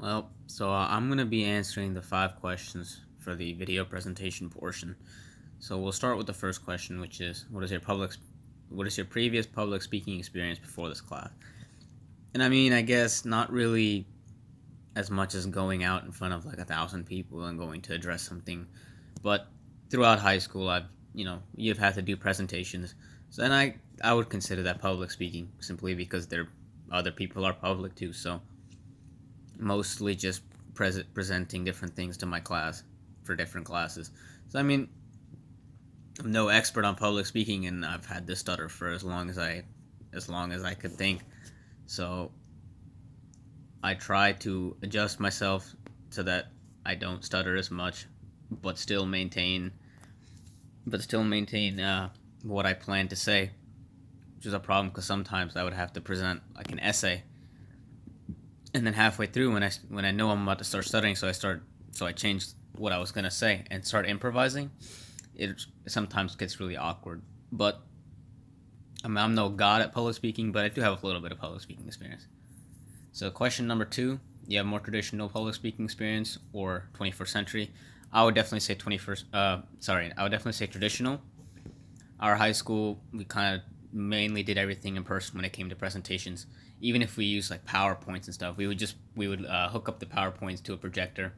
I'm going to be answering the 5 questions for the video presentation portion. So we'll start with the first question, which is what is your previous public speaking experience before this class? And I mean, I guess not really as much as going out in front of like 1,000 people and going to address something, but throughout high school, you've had to do presentations. So then I would consider that public speaking simply because other people are public too. So mostly just presenting different things to my class for different classes. So I mean, I'm no expert on public speaking, and I've had this stutter for as long as I could think. So I try to adjust myself so that I don't stutter as much, but still maintain what I plan to say, which is a problem because sometimes I would have to present like an essay, and then halfway through when I know I'm about to start stuttering, so I change what I was gonna say and start improvising. It sometimes gets really awkward, but I'm no god at public speaking, but I do have a little bit of public speaking experience. So question number 2, you have more traditional public speaking experience or 21st century? I would definitely say I would definitely say traditional. Our high school, we kind of mainly did everything in person when it came to presentations. Even if we used like PowerPoints and stuff, we would hook up the PowerPoints to a projector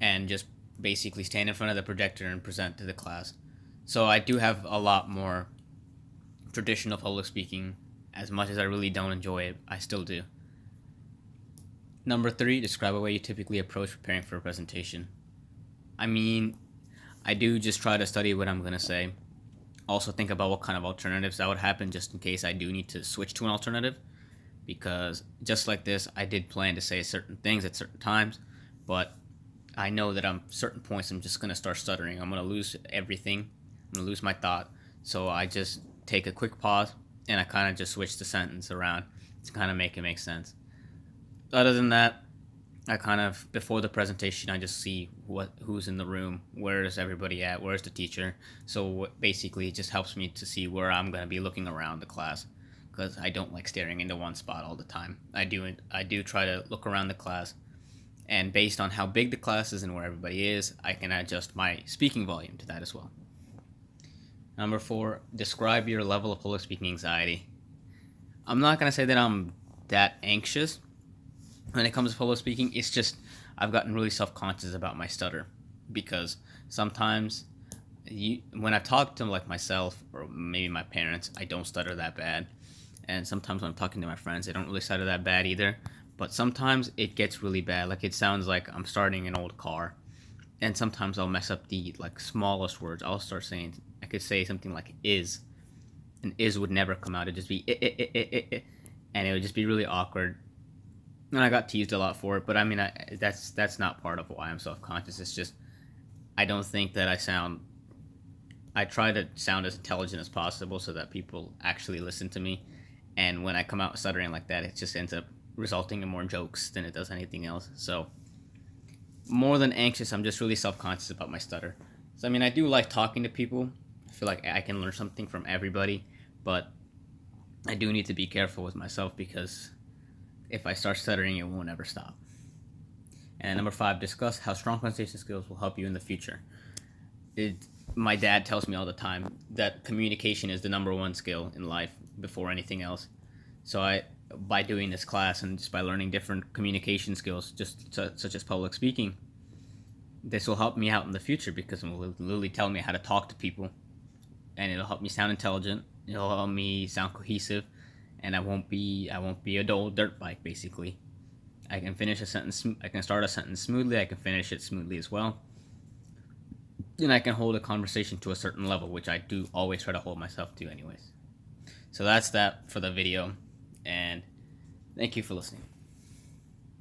and just basically stand in front of the projector and present to the class. So I do have a lot more traditional public speaking. As much as I really don't enjoy it, I still do. Number 3, describe a way you typically approach preparing for a presentation. I mean, I do just try to study what I'm going to say. Also think about what kind of alternatives that would happen just in case I do need to switch to an alternative. Because just like this, I did plan to say certain things at certain times, but I know that certain points I'm just going to start stuttering. I'm going to lose everything. I'm going to lose my thought. So I just take a quick pause and I kind of just switch the sentence around to kind of make it make sense. Other than that, I kind of, before the presentation, I just see who's in the room, where is everybody at, where's the teacher. So basically it just helps me to see where I'm going to be looking around the class, because I don't like staring into one spot all the time. I do try to look around the class, and based on how big the class is and where everybody is, I can adjust my speaking volume to that as well. Number 4, describe your level of public speaking anxiety. I'm not going to say that I'm that anxious when it comes to public speaking. It's just I've gotten really self-conscious about my stutter, because sometimes when I talk to like myself or maybe my parents, I don't stutter that bad. And sometimes when I'm talking to my friends, they don't really stutter that bad either. But sometimes it gets really bad. Like it sounds like I'm starting an old car. And sometimes I'll mess up the like smallest words. I could say something like is, and is would never come out. It'd just be and it would just be really awkward. And I got teased a lot for it. But I mean, that's not part of why I'm self-conscious. It's just I don't think that I try to sound as intelligent as possible so that people actually listen to me. And when I come out stuttering like that, it just ends up resulting in more jokes than it does anything else. So more than anxious, I'm just really self-conscious about my stutter. So I mean, I do like talking to people. I feel like I can learn something from everybody, but I do need to be careful with myself, because if I start stuttering, it won't ever stop. And number 5, discuss how strong presentation skills will help you in the future. My dad tells me all the time that communication is the number 1 skill in life before anything else. So by doing this class and just by learning different communication skills, such as public speaking, this will help me out in the future, because it will literally tell me how to talk to people, and it'll help me sound intelligent. It'll help me sound cohesive, and I won't be a dull dirt bike. Basically, I can finish a sentence. I can start a sentence smoothly. I can finish it smoothly as well. And I can hold a conversation to a certain level, which I do always try to hold myself to anyways. So that's that for the video, and thank you for listening.